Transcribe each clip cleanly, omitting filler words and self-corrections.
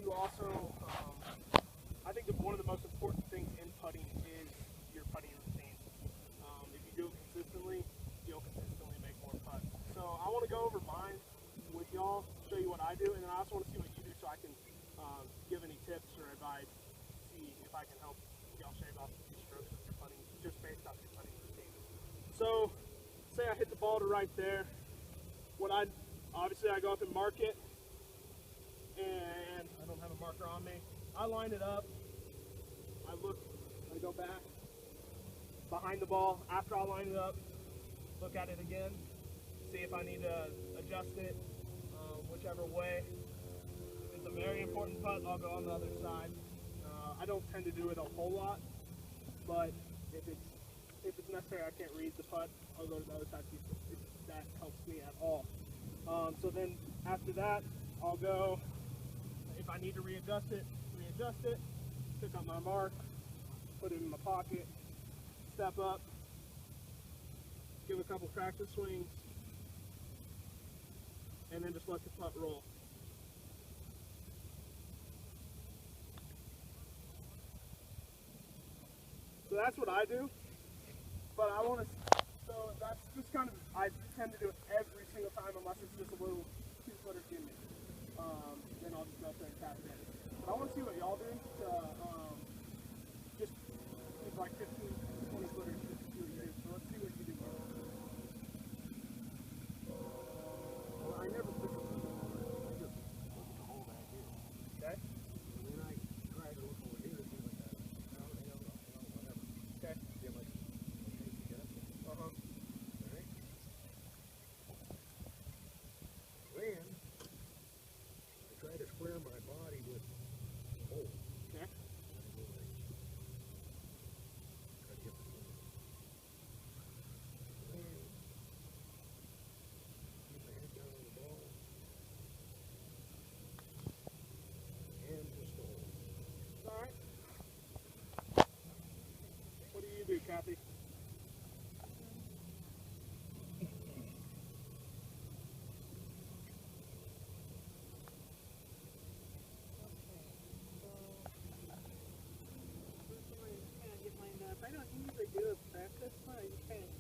you also, I think one of the most important things in putting is your putting routine. If you do it consistently, you'll consistently make more putts. So I want to go over mine with y'all, show you what I do, and then I also want to see what you do so I can give any tips or advice, see if I can help y'all shave off a few strokes with your putting, just based off your putting routine. So, say I hit the ball to right there. Obviously I go up and mark it, and I don't have a marker on me. I line it up, I go back behind the ball after I line it up, look at it again, see if I need to adjust it, whichever way. If it's a very important putt, I'll go on the other side. I don't tend to do it a whole lot, but if it's necessary, I can't read the putt, I'll go to the other side if that helps me at all. So then after that, I'll go, if I need to readjust it, pick up my mark, put it in my pocket, step up, give a couple practice swings, and then just let the putt roll. So that's what I do, but so that's just kind of, I tend to do it every single time unless it's just a little 2-footer gimme. Then I'll just go up there and tap it in. But I want to see what y'all do to just keep like 15, 20 footers just to see what you do. So let's see what you do. Well, I never push it. I just look at the hole back here. Okay? And then I try to look over here and see like that. Whatever. Okay. Get like, okay, you get it? Uh-huh. Alright. Then I try to square my body with the hole. Okay. Try to get the hole. And keep my head down on the ball. And just the hole. Alright. What do you do, Kathy? I don't usually do a practice one. I just kind of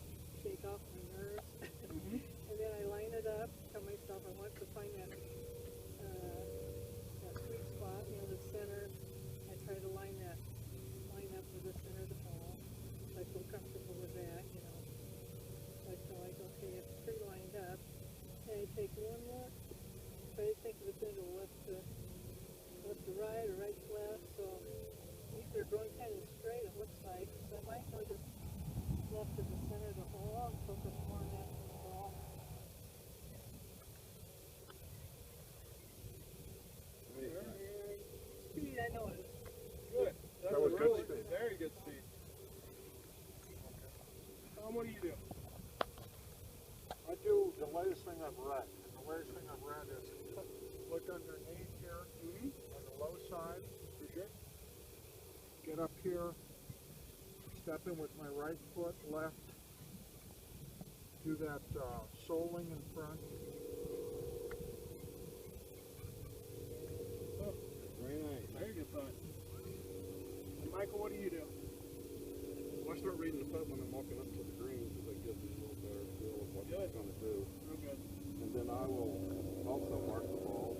shake off my nerves. And then I line it up, tell myself I want to find that sweet spot, the center. I try to line up with the center of the ball. So I feel comfortable with that, So I feel like, okay, it's pretty lined up. And I take one look, try to think if it's going to go left to right or right to left. So they're going kind of straight, it looks like. So I might go just left to the center of the hole and focus more on that ball. Speed, I know it. Good. That was good speed. Very good speed. Tom, what do you do? I do the latest thing I've read. And the latest thing I've read is look underneath here on the low side. Get up here, step in with my right foot, left, do that soling in front. Oh, very nice. Very good putt. And Michael, what do you do? Well, I start reading the putt when I'm walking up to the green because that gives me a little better feel of what it's going to do. Real good. And then I will also mark the ball,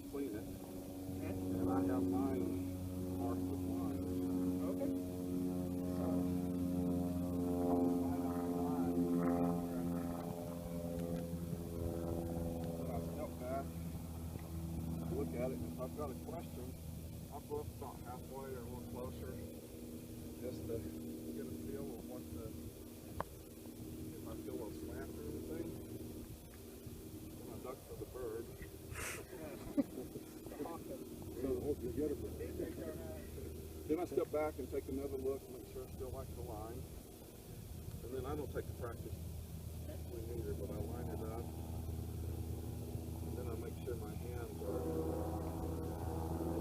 clean it, Okay. and I have mine marked with lines. Okay. Then I step back, look at it, and if I've got a question, I'll go up about halfway or a little closer just to get a feel of what if I feel a slant or anything. Then I duck for the bird. Then I step back and take another look, make sure I still like the line. And then I don't take the practice swing either, but I line it up. And then I make sure my hands are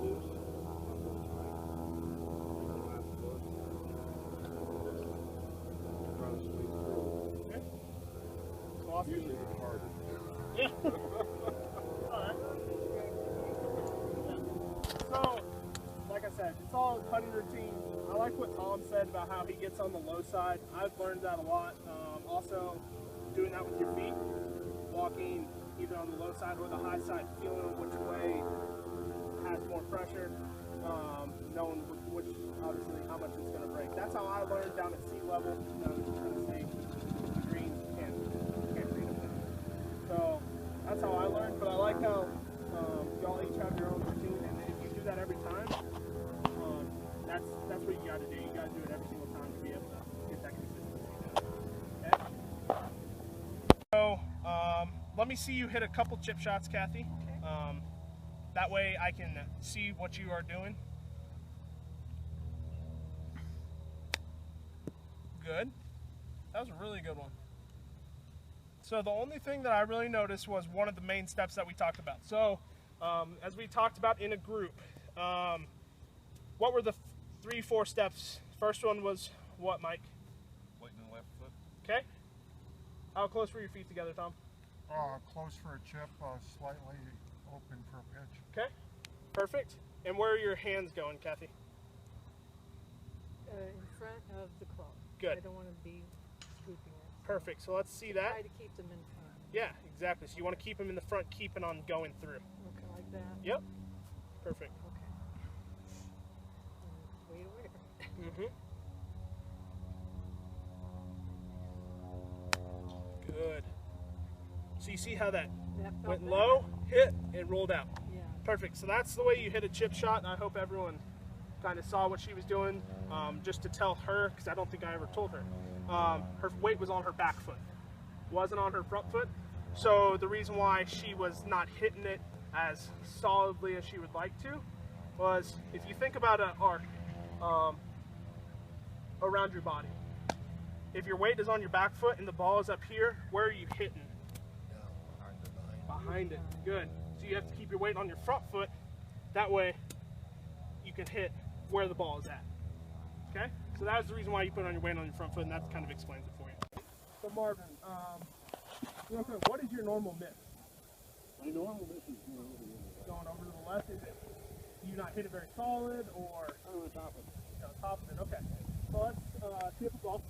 loose, not real tight. Take the last look. Just try to squeeze through. Okay. Awesome. Usually it's harder. Yeah. Alright. putting routine, I like what Tom said about how he gets on the low side. I've learned that a lot. Also, doing that with your feet, walking either on the low side or the high side, feeling which way has more pressure, knowing which, obviously, how much it's going to break. That's how I learned down at sea level. Tennessee, the greens can't read them. So that's how I learned. But I like how y'all each have your own routine, and if you do that every time, that's what you got to do. You got to do it every single time to be able to get that consistency. Okay? So let me see you hit a couple chip shots, Kathy. Okay. That way I can see what you are doing. Good. That was a really good one. So the only thing that I really noticed was one of the main steps that we talked about. So as we talked about in a group, what were the 3-4 steps? First one was what, Mike? Weight in the left foot. Okay. How close were your feet together, Tom? Close for a chip, slightly open for a pitch. Okay. Perfect. And where are your hands going, Kathy? In front of the club. Good. I don't want to be scooping it. Perfect. So let's see that. Try to keep them in front. Yeah, exactly. So you want to keep them in the front, keeping on going through. Okay, like that. Yep. Perfect. Okay. And weight aware. Good. So you see how that That felt went better. low, hit, and rolled out. Yeah. Perfect. So that's the way you hit a chip shot, and I hope everyone kind of saw what she was doing. Just to tell her, because I don't think I ever told her, her weight was on her back foot, wasn't on her front foot. So the reason why she was not hitting it as solidly as she would like to was, if you think about an arc around your body, if your weight is on your back foot and the ball is up here, where are you hitting? Behind it. Good. So you have to keep your weight on your front foot. That way you can hit where the ball is at. Okay? So that's the reason why you put on your weight on your front foot, and that kind of explains it for you. So Marvin, real quick, what is your normal miss? My normal miss is Going over to the left, is it? Do you not hit it very solid, or on top of it. on top of it? Okay. So let's tee up a ball.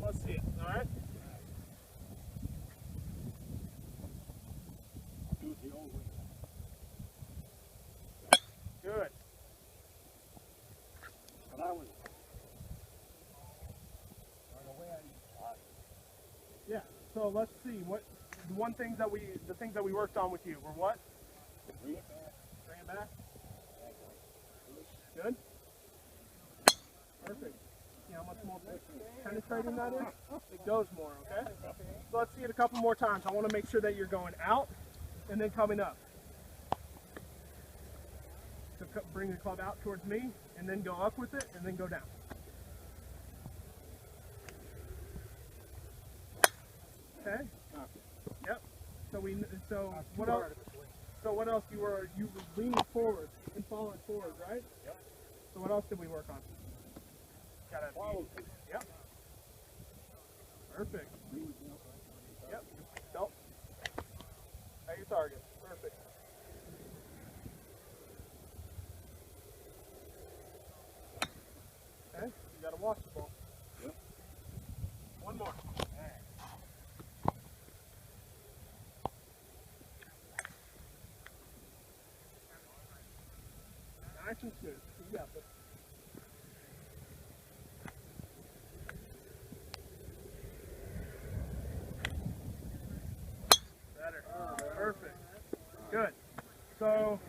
Let's see it, alright? Do it the old way. Good. But I was the way Yeah. So let's see what the things that we worked on with you were what? bring it back. Bring it back. Good. Perfect. See how much more penetrating that is? It goes more, okay? So let's see it a couple more times. I want to make sure that you're going out and then coming up. So bring the club out towards me and then go up with it and then go down. Okay? Yep. So what else you were leaning forward and falling forward, right? Yep. So what else did we work on? Gotta Follow. Yep. Perfect. Yep. Belt. At your target. Perfect. Okay. You gotta watch the ball. Yep. One more. Nice and smooth. You got this. Better. Perfect. Good. So,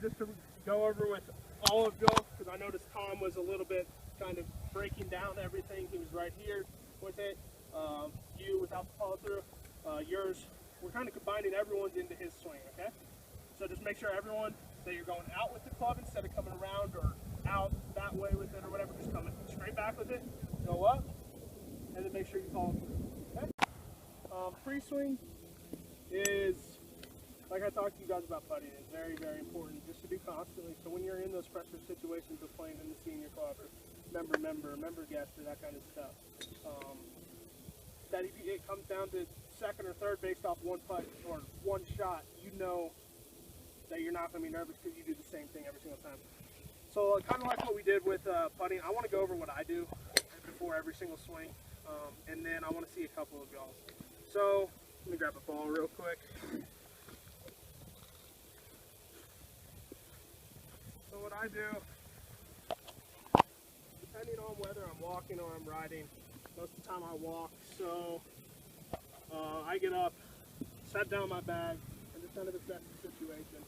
just to go over with all of y'all, because I noticed Tom was a little bit kind of breaking down everything. He was right here with it. You without the follow through. Yours, we're kind of combining everyone's into his swing, okay? So just make sure everyone that you're going out with the club instead of coming around or out that way with it or whatever, just coming straight back with it, go up, and then make sure you follow through, okay? Free swing is, like I talked to you guys about putting, it's very, very important just to do constantly. So when you're in those pressure situations of playing in the senior club or member guest or that kind of stuff, that if it comes down to second or third based off one putt or one shot, you you know that you're not going to be nervous because you do the same thing every single time. So kind of like what we did with putting, I want to go over what I do before every single swing, and then I want to see a couple of y'all's. So let me grab a ball real quick. So what I do, depending on whether I'm walking or I'm riding, most of the time I walk. So I get up, set down my bag, and just kind of assess the situation.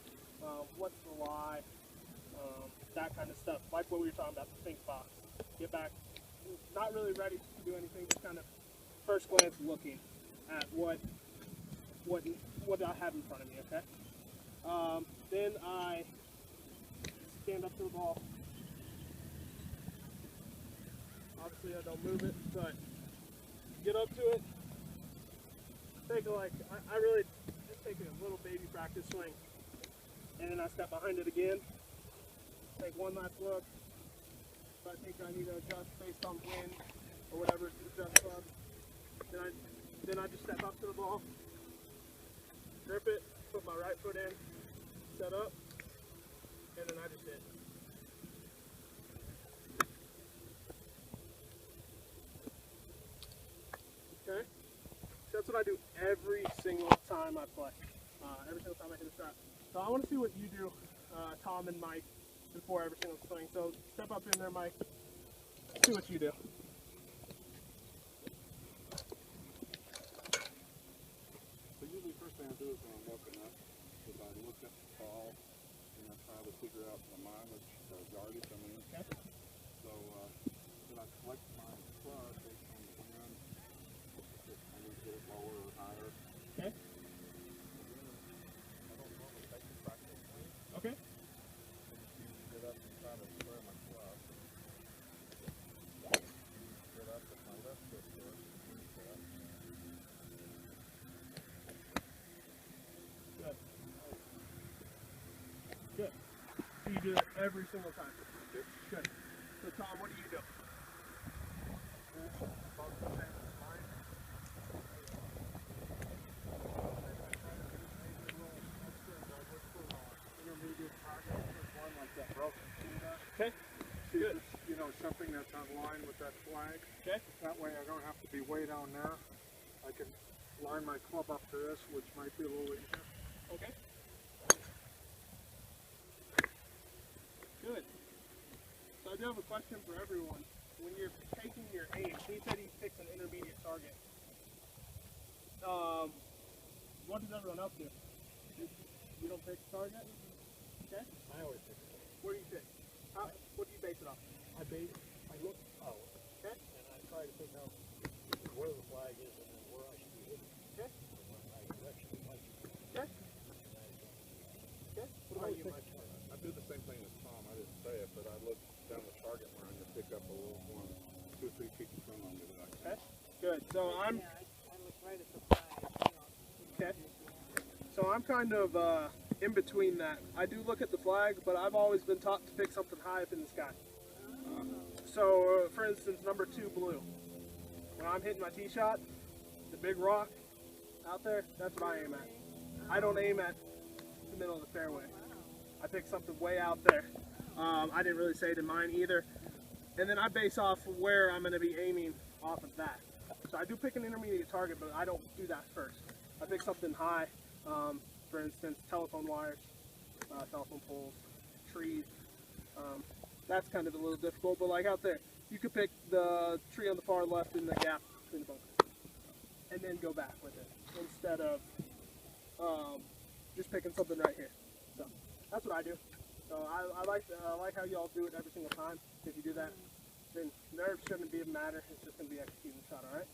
What's the lie? That kind of stuff. Like what we were talking about, the think box. Get back, not really ready to do anything, just kind of first glance looking at what I have in front of me, okay? Then I stand up to the ball. Obviously I don't move it, but get up to it. Take I really just take a little baby practice swing. And then I step behind it again. Take one last look. If I think I need to adjust based on wind or whatever to adjust from. Then I just step up to the ball, grip it, put my right foot in, set up, and then I just hit. Okay? So that's what I do every single time I play. Every single time I hit a shot. So I want to see what you do, Tom and Mike, before every single swing. So step up in there, Mike. See what you do. So usually first thing I do is when I'm walking up, is I look at the ball and I try to figure out the mileage or yardage, I mean. Okay. So then I select my club based on the wind, if I need to get it lower or higher. Okay. I don't normally take the practice swing. Okay. I just usually get up and try to square my club. Get up with my left foot first. Good. Good. So you do it every single time. Yep. Good. So Tom, what do you do? About the same as mine. Intermediate practice is one like that broken. Okay. See, Good. you know, something that's on line with that flag. Okay. That way I don't have to be way down there. I can line my club up to this, which might be a little easier. Okay. Good. So I do have a question for everyone. When you're taking your aim, he said he picks an intermediate target. What does everyone else do? You don't pick a target? Okay. I always pick it. Where do you pick? What do you base it off? I look out, Okay. and I try to pick out where the flag is and then where I should be hitting. Okay. Where my direction might be. Okay. Okay. What about you, Mike? I do the same thing as Tom. I didn't say it, but I look down the target line to pick up a little one, 2 or 3 feet in front of me that I can. Okay. Good. So I'm Yeah, I look right at the flag, you know. okay. So I'm kind of in between that. I do look at the flag, but I've always been taught to pick something high up in the sky. So, for instance, number 2 blue. When I'm hitting my tee shot, the big rock out there, that's what I aim at. I don't aim at the middle of the fairway. I pick something way out there. I didn't really say it in mine either. And then I base off where I'm going to be aiming off of that. So I do pick an intermediate target, but I don't do that first. I pick something high, for instance, telephone wires, telephone poles, trees. That's kind of a little difficult, but like out there, you could pick the tree on the far left in the gap between the bunkers, and then go back with it instead of just picking something right here. So that's what I do. So I like how y'all do it every single time. If you do that, then nerves shouldn't be a matter. It's just going to be executing the shot, all right?